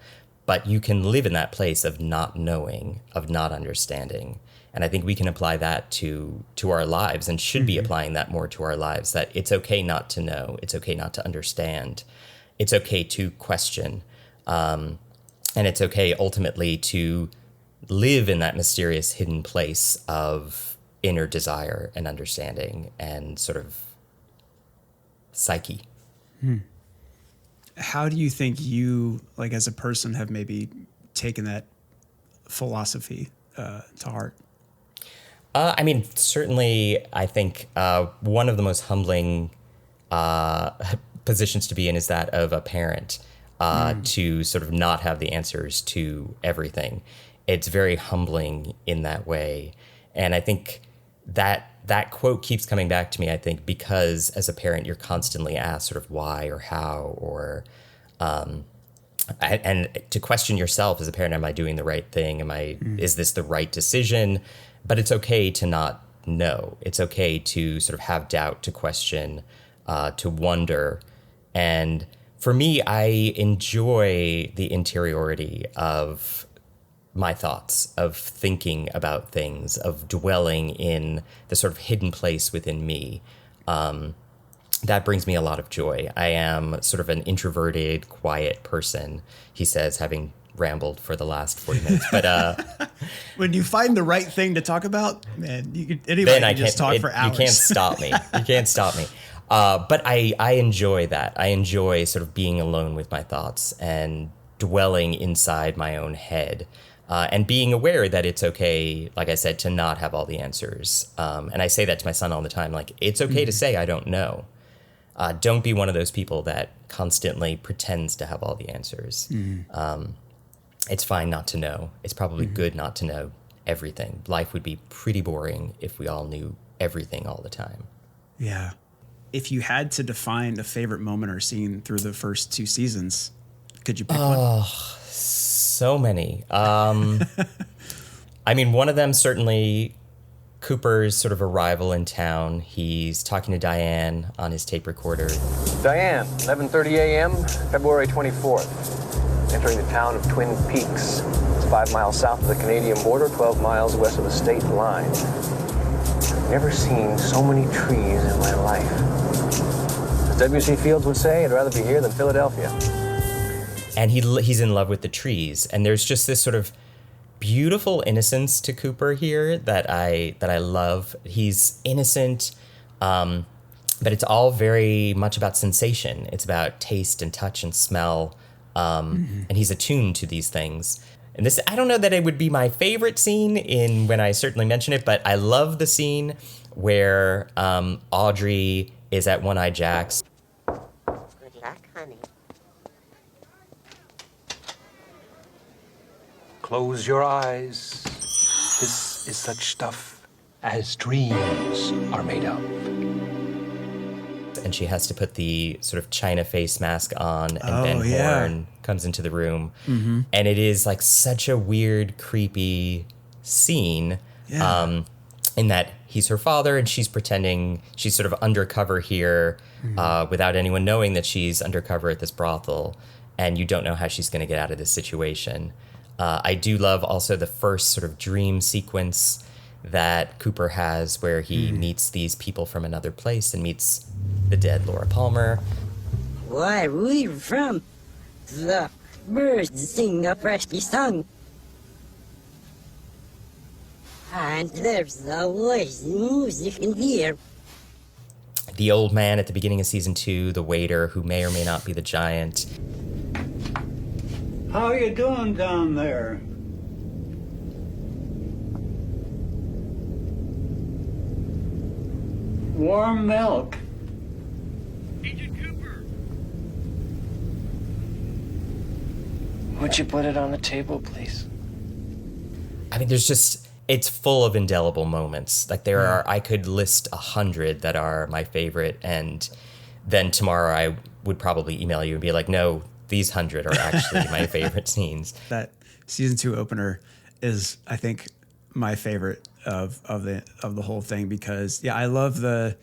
but you can live in that place of not knowing, of not understanding. And I think we can apply that to our lives and should be applying that more to our lives, that it's okay not to know. It's okay not to understand. It's okay to question. And it's okay ultimately to live in that mysterious hidden place of inner desire and understanding and sort of psyche. How do you think you, like as a person, have maybe taken that philosophy to heart? I mean, certainly, I think one of the most humbling positions to be in is that of a parent. to sort of not have the answers to everything. It's very humbling in that way. And I think that quote keeps coming back to me, I think, because as a parent, you're constantly asked sort of why or how or and to question yourself as a parent, am I doing the right thing? Is this the right decision? But it's okay to not know. It's okay to sort of have doubt, to question, to wonder. And for me, I enjoy the interiority of my thoughts, of thinking about things, of dwelling in the sort of hidden place within me. That brings me a lot of joy. I am sort of an introverted, quiet person, he says, having rambled for the last 40 minutes. But when you find the right thing to talk about, man, anybody can just talk for hours. You can't stop me. You can't stop me. But I enjoy that. I enjoy sort of being alone with my thoughts and dwelling inside my own head. And being aware that it's okay, like I said, to not have all the answers. And I say that to my son all the time, like, it's okay to say, I don't know. Don't be one of those people that constantly pretends to have all the answers. It's fine not to know. It's probably good not to know everything. Life would be pretty boring if we all knew everything all the time. Yeah. If you had to define a favorite moment or scene through the first 2 seasons, could you pick one? So many. I mean, one of them certainly Cooper's sort of arrival in town. He's talking to Diane on his tape recorder. Diane, 11:30 a.m., February 24th. Entering the town of Twin Peaks. It's 5 miles south of the Canadian border, 12 miles west of the state line. I've never seen so many trees in my life. As W.C. Fields would say, I'd rather be here than Philadelphia. And he's in love with the trees. And there's just this sort of beautiful innocence to Cooper here that I love. He's innocent, but it's all very much about sensation. It's about taste and touch and smell, and he's attuned to these things. And this, I don't know that it would be my favorite scene when I certainly mention it, but I love the scene where Audrey is at One-Eye Jack's. Good luck, honey. Close your eyes. This is such stuff as dreams are made of. And she has to put the sort of China face mask on, and Ben Horn comes into the room. And it is like such a weird, creepy scene in that he's her father and she's pretending she's sort of undercover here without anyone knowing that she's undercover at this brothel. And you don't know how she's going to get out of this situation. I do love also the first sort of dream sequence that Cooper has where he meets these people from another place and meets the dead Laura Palmer. Where we're from, the birds sing a freshly song. And there's always music in here. The old man at the beginning of season 2, the waiter who may or may not be the giant. How you doing down there? Warm milk. Agent Cooper! Would you put it on the table, please? I mean, it's full of indelible moments. Like I could list 100 that are my favorite, and then tomorrow I would probably email you and be like, no, these 100 are actually my favorite scenes. That season 2 opener is, I think, my favorite of the whole thing because I love the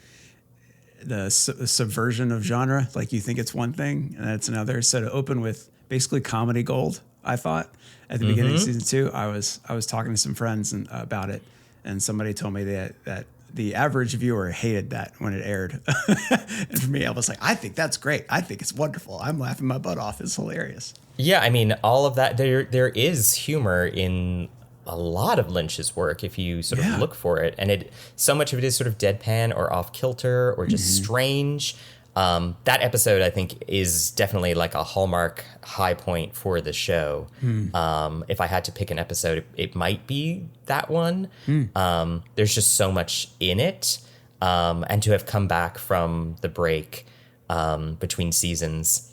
subversion of genre. Like you think it's one thing and it's another. So to open with basically comedy gold, I thought at the beginning of season 2, I was talking to some friends about it, and somebody told me that the average viewer hated that when it aired. And for me, I was like, I think that's great. I think it's wonderful. I'm laughing my butt off. It's hilarious. Yeah, I mean, all of that, there is humor in a lot of Lynch's work if you sort of look for it. And so much of it is sort of deadpan or off kilter or just strange. That episode, I think, is definitely like a hallmark high point for the show. If I had to pick an episode, it might be that one. There's just so much in it. And to have come back from the break between seasons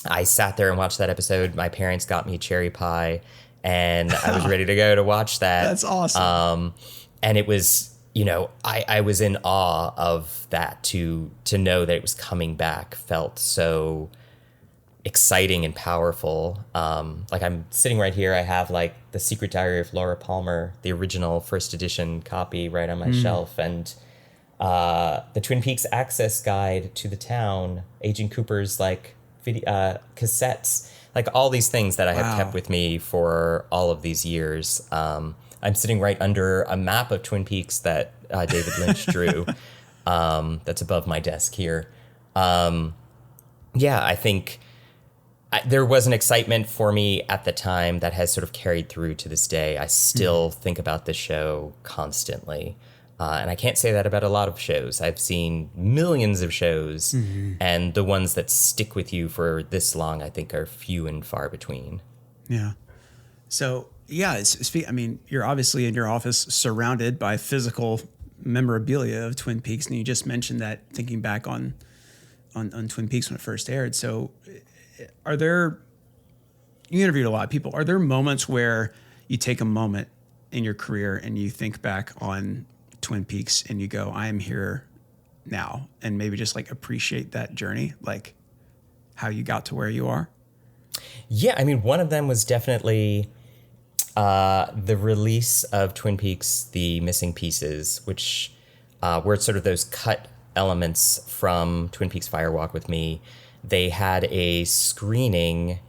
I sat there and watched that episode. My parents got me cherry pie, and I was ready to go to watch that. That's awesome. And it was, I was in awe of that. To know that it was coming back felt so exciting and powerful. Like I'm sitting right here. I have like The Secret Diary of Laura Palmer, the original first edition copy, right on my shelf, and the Twin Peaks Access Guide to the Town, Agent Cooper's like video, cassettes, like all these things that I have kept with me for all of these years. I'm sitting right under a map of Twin Peaks that David Lynch drew. That's above my desk here. I think there was an excitement for me at the time that has sort of carried through to this day. I still think about this show constantly. And I can't say that about a lot of shows. I've seen millions of shows, and the ones that stick with you for this long, I think, are few and far between. Yeah. So, I mean, you're obviously in your office surrounded by physical memorabilia of Twin Peaks, and you just mentioned that thinking back on Twin Peaks when it first aired. So, you interviewed a lot of people. Are there moments where you take a moment in your career and you think back on Twin Peaks and you go, I am here now, and maybe just like appreciate that journey, like how you got to where you are? Yeah, I mean, one of them was definitely the release of Twin Peaks: The Missing Pieces, which were sort of those cut elements from Twin Peaks: Fire Walk with Me. They had a screening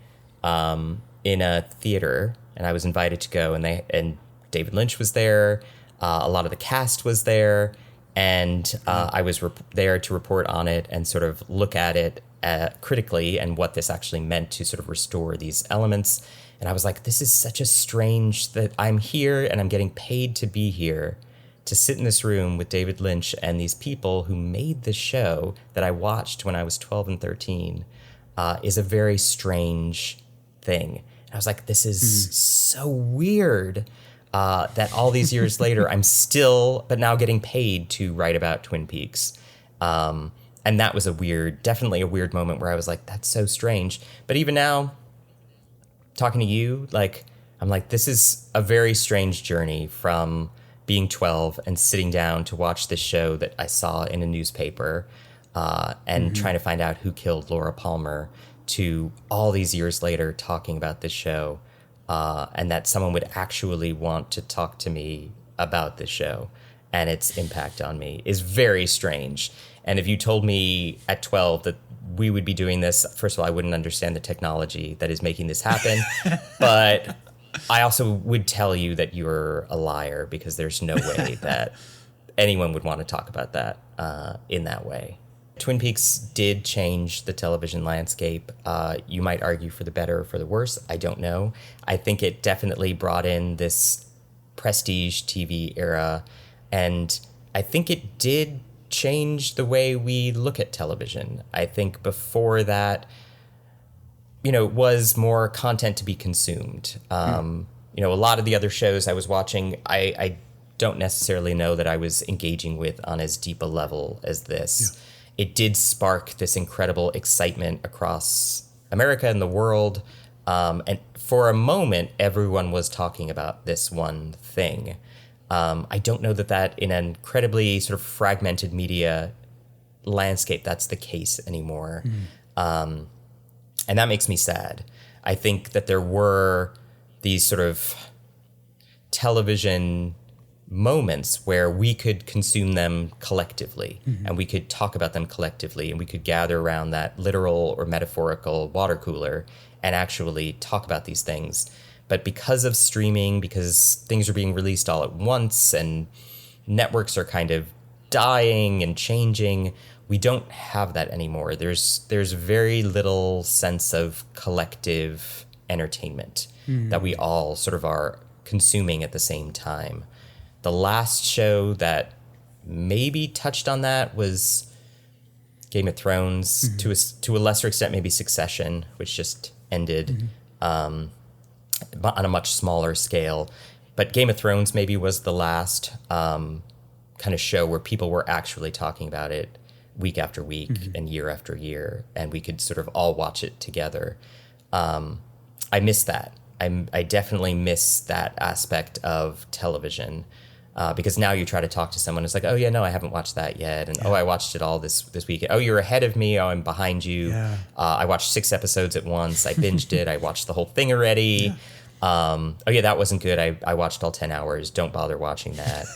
in a theater, and I was invited to go, and David Lynch was there. A lot of the cast was there, and I was there to report on it and sort of look at it critically and what this actually meant to sort of restore these elements. And I was like, this is such a strange that I'm here and I'm getting paid to be here, to sit in this room with David Lynch and these people who made this show that I watched when I was 12 and 13 is a very strange thing. And I was like, this is so weird. That all these years later, I'm still, but now getting paid to write about Twin Peaks. And that was definitely a weird moment where I was like, that's so strange. But even now, talking to you, like, I'm like, this is a very strange journey from being 12 and sitting down to watch this show that I saw in a newspaper and trying to find out who killed Laura Palmer, to all these years later talking about this show. And that someone would actually want to talk to me about this show and its impact on me is very strange. And if you told me at 12 that we would be doing this, first of all, I wouldn't understand the technology that is making this happen. But I also would tell you that you're a liar, because there's no way that anyone would want to talk about that in that way. Twin Peaks did change the television landscape. You might argue for the better or for the worse. I don't know. I think it definitely brought in this prestige TV era. And I think it did change the way we look at television. I think before that, it was more content to be consumed. A lot of the other shows I was watching, I don't necessarily know that I was engaging with on as deep a level as this. Yeah. It did spark this incredible excitement across America and the world. And for a moment, everyone was talking about this one thing. I don't know that in an incredibly sort of fragmented media landscape, that's the case anymore. And that makes me sad. I think that there were these sort of television moments where we could consume them collectively, and we could talk about them collectively, and we could gather around that literal or metaphorical water cooler and actually talk about these things. But because of streaming, because things are being released all at once and networks are kind of dying and changing, we don't have that anymore. There's very little sense of collective entertainment that we all sort of are consuming at the same time. The last show that maybe touched on that was Game of Thrones, to a lesser extent, maybe Succession, which just ended on a much smaller scale. But Game of Thrones maybe was the last kind of show where people were actually talking about it week after week and year after year, and we could sort of all watch it together. I miss that. I definitely miss that aspect of television. Because now you try to talk to someone, it's like, oh yeah, no, I haven't watched that yet, and oh, I watched it all this week. Oh, you're ahead of me. Oh, I'm behind you. Yeah. I watched 6 episodes at once. I binged it. I watched the whole thing already. Oh yeah, that wasn't good. I watched all 10 hours. Don't bother watching that.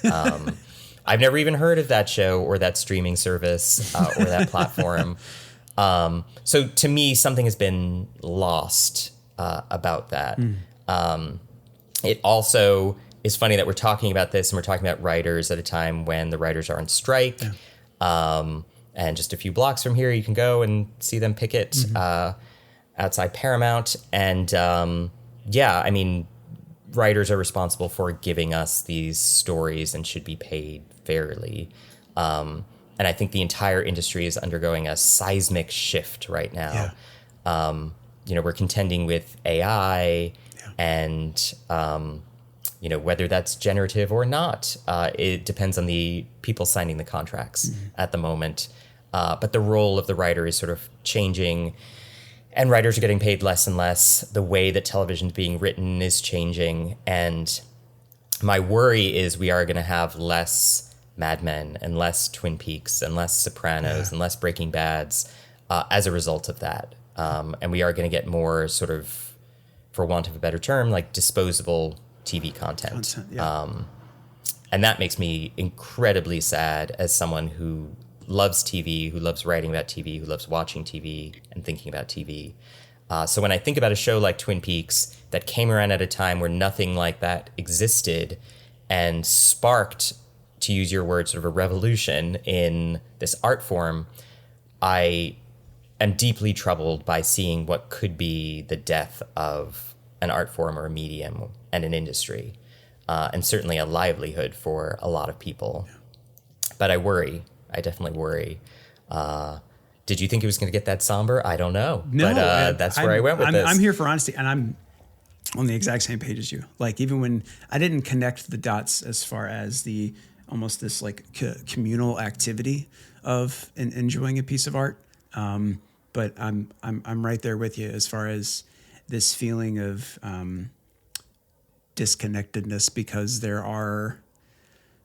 I've never even heard of that show or that streaming service or that platform. So to me, something has been lost about that. It also is funny that we're talking about this and we're talking about writers at a time when the writers are on strike. And just a few blocks from here, you can go and see them picket outside Paramount. And I mean, writers are responsible for giving us these stories and should be paid fairly. And I think the entire industry is undergoing a seismic shift right now. We're contending with AI and whether that's generative or not, it depends on the people signing the contracts at the moment. But the role of the writer is sort of changing, and writers are getting paid less and less. The way that television is being written is changing. And my worry is we are going to have less Mad Men and less Twin Peaks and less Sopranos and less Breaking Bads as a result of that. And we are going to get more sort of, for want of a better term, like disposable TV content. And that makes me incredibly sad as someone who loves TV, who loves writing about TV, who loves watching TV and thinking about TV. So when I think about a show like Twin Peaks that came around at a time where nothing like that existed and sparked, to use your word, sort of a revolution in this art form, I am deeply troubled by seeing what could be the death of an art form or a medium and an industry, and certainly a livelihood for a lot of people. But I worry. I definitely worry. Did you think it was going to get that somber? I don't know. No, but that's where I went with this. I'm here for honesty, and I'm on the exact same page as you. Like, even when I didn't connect the dots as far as the almost this like communal activity of enjoying a piece of art, but I'm right there with you as far as this feeling of disconnectedness, because there are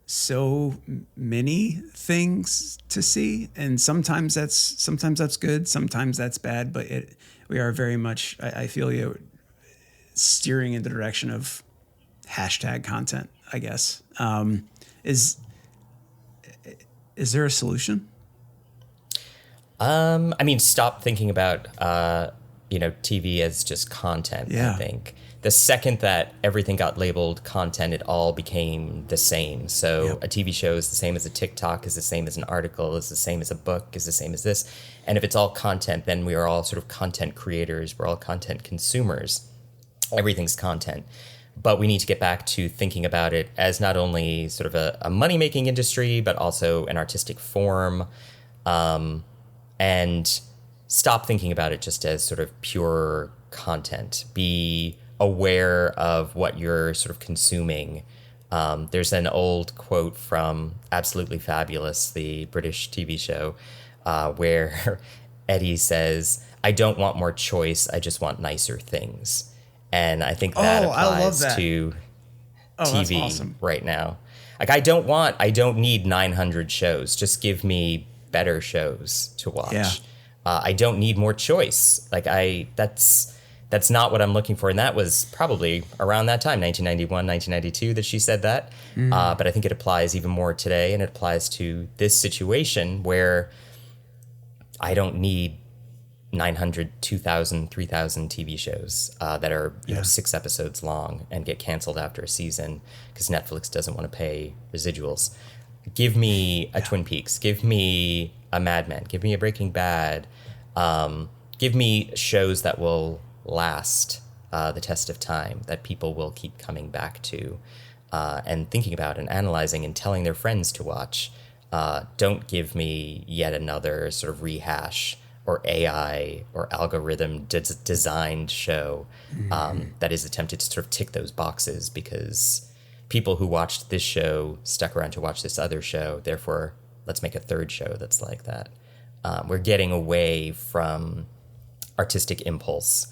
so many things to see, and sometimes that's good, sometimes that's bad, but we are very much, I feel, steering in the direction of hashtag content, I guess. Is there a solution? I mean, stop thinking about TV as just content. I think the second that everything got labeled content, it all became the same. So a TV show is the same as a TikTok, is the same as an article, is the same as a book, is the same as this. And if it's all content, then we are all sort of content creators. We're all content consumers. Everything's content. But we need to get back to thinking about it as not only sort of a money-making industry, but also an artistic form, and stop thinking about it just as sort of pure content. Be aware of what you're sort of consuming. There's an old quote from Absolutely Fabulous, the British TV show, where Eddie says, "I don't want more choice, I just want nicer things." And I think that applies to TV right now. Like, I don't need 900 shows. Just give me better shows to watch. I don't need more choice. Like, that's not what I'm looking for. And that was probably around that time, 1991, 1992, that she said that. But I think it applies even more today, and it applies to this situation where I don't need 900, 2,000, 3,000 TV shows that are 6 episodes long and get canceled after a season because Netflix doesn't want to pay residuals. Give me a Twin Peaks. Give me a Mad Men. Give me a Breaking Bad. Give me shows that will last the test of time, that people will keep coming back to and thinking about and analyzing and telling their friends to watch. Don't give me yet another sort of rehash or AI or algorithm designed show that is attempted to sort of tick those boxes because people who watched this show stuck around to watch this other show. Therefore, let's make a third show that's like that. We're getting away from artistic impulse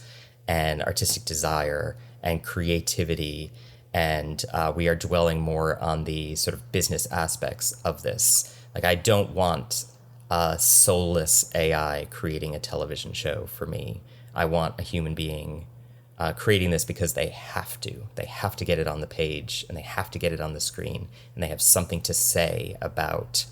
and artistic desire and creativity, and we are dwelling more on the sort of business aspects of this. Like, I don't want a soulless AI creating a television show for me. I want a human being creating this because they have to. They have to get it on the page, and they have to get it on the screen, and they have something to say about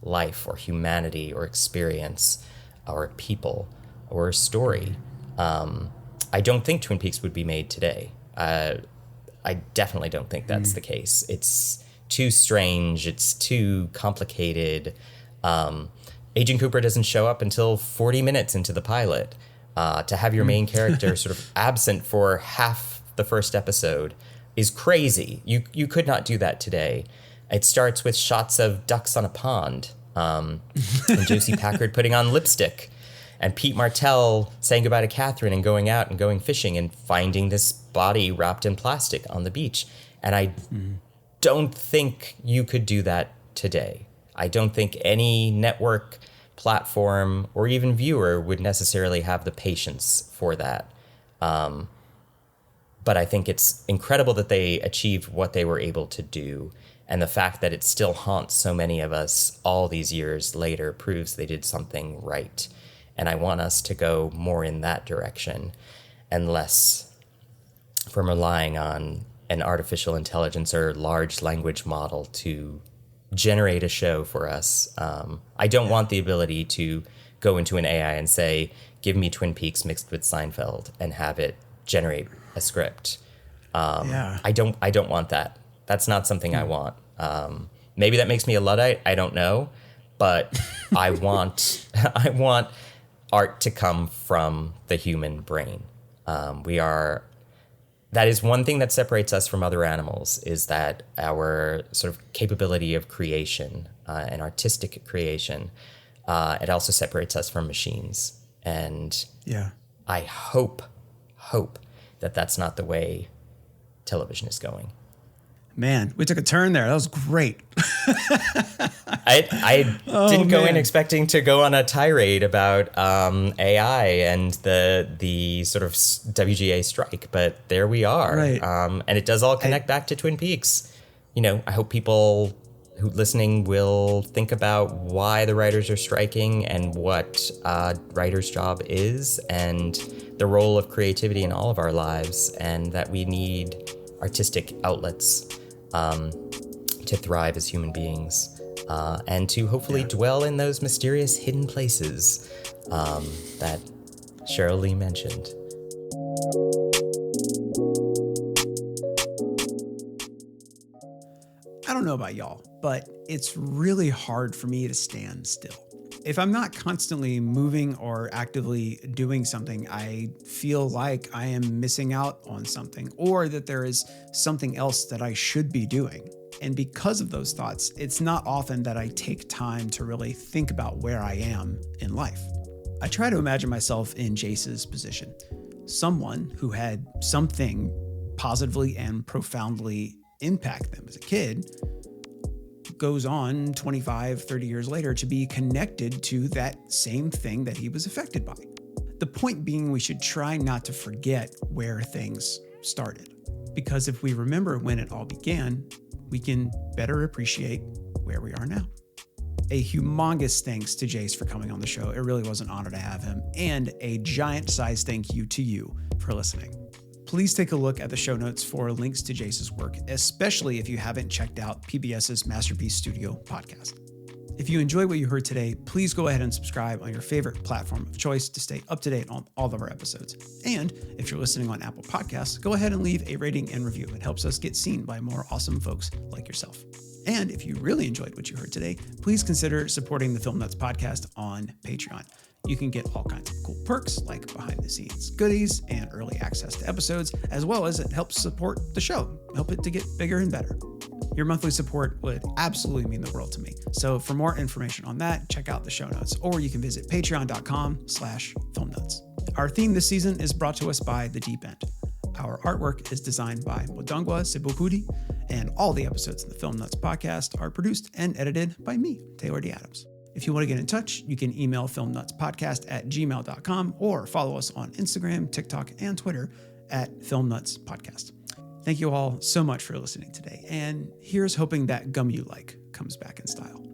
life or humanity or experience or people or a story. I don't think Twin Peaks would be made today. I definitely don't think that's the case. It's too strange. It's too complicated. Agent Cooper doesn't show up until 40 minutes into the pilot. To have your main character sort of absent for half the first episode is crazy. You could not do that today. It starts with shots of ducks on a pond, and Josie Packard putting on lipstick, and Pete Martell saying goodbye to Catherine and going out and going fishing and finding this body wrapped in plastic on the beach. And I don't think you could do that today. I don't think any network, platform, or even viewer would necessarily have the patience for that. But I think it's incredible that they achieved what they were able to do. And the fact that it still haunts so many of us all these years later proves they did something right. And I want us to go more in that direction and less from relying on an artificial intelligence or large language model to generate a show for us. I don't want the ability to go into an AI and say, give me Twin Peaks mixed with Seinfeld and have it generate a script. I don't want that. That's not something I want. Maybe that makes me a Luddite. I don't know. But I want art to come from the human brain. That is one thing that separates us from other animals, is that our sort of capability of creation and artistic creation. It also separates us from machines. And I hope that that's not the way television is going. Man, we took a turn there. That was great. I didn't go in expecting to go on a tirade about AI and the sort of WGA strike, but there we are. Right. And it does all connect back to Twin Peaks. You know, I hope people who listening will think about why the writers are striking and what a writer's job is and the role of creativity in all of our lives, and that we need artistic outlets to thrive as human beings, and to hopefully dwell in those mysterious hidden places that Cheryl Lee mentioned. I don't know about y'all, but it's really hard for me to stand still. If I'm not constantly moving or actively doing something, I feel like I am missing out on something, or that there is something else that I should be doing. And because of those thoughts, it's not often that I take time to really think about where I am in life. I try to imagine myself in Jace's position, someone who had something positively and profoundly impact them as a kid, goes on 25, 30 years later to be connected to that same thing that he was affected by. The point being, we should try not to forget where things started, because if we remember when it all began, we can better appreciate where we are now. A humongous thanks to Jace for coming on the show. It really was an honor to have him, and a giant size thank you to you for listening. Please take a look at the show notes for links to Jace's work, especially if you haven't checked out PBS's Masterpiece Studio podcast. If you enjoyed what you heard today, please go ahead and subscribe on your favorite platform of choice to stay up to date on all of our episodes. And if you're listening on Apple Podcasts, go ahead and leave a rating and review. It helps us get seen by more awesome folks like yourself. And if you really enjoyed what you heard today, please consider supporting the Film Nuts podcast on Patreon. You can get all kinds of cool perks like behind-the-scenes goodies and early access to episodes, as well as it helps support the show, help it to get bigger and better. Your monthly support would absolutely mean the world to me. So for more information on that, check out the show notes, or you can visit patreon.com/filmnuts. Our theme this season is brought to us by The Deep End. Our artwork is designed by Modangwa Sibukudi, and all the episodes of the Film Nuts podcast are produced and edited by me, Taylor D. Adams. If you want to get in touch, you can email filmnutspodcast@gmail.com or follow us on Instagram, TikTok, and Twitter at filmnutspodcast. Thank you all so much for listening today, and here's hoping that Gum You Like comes back in style.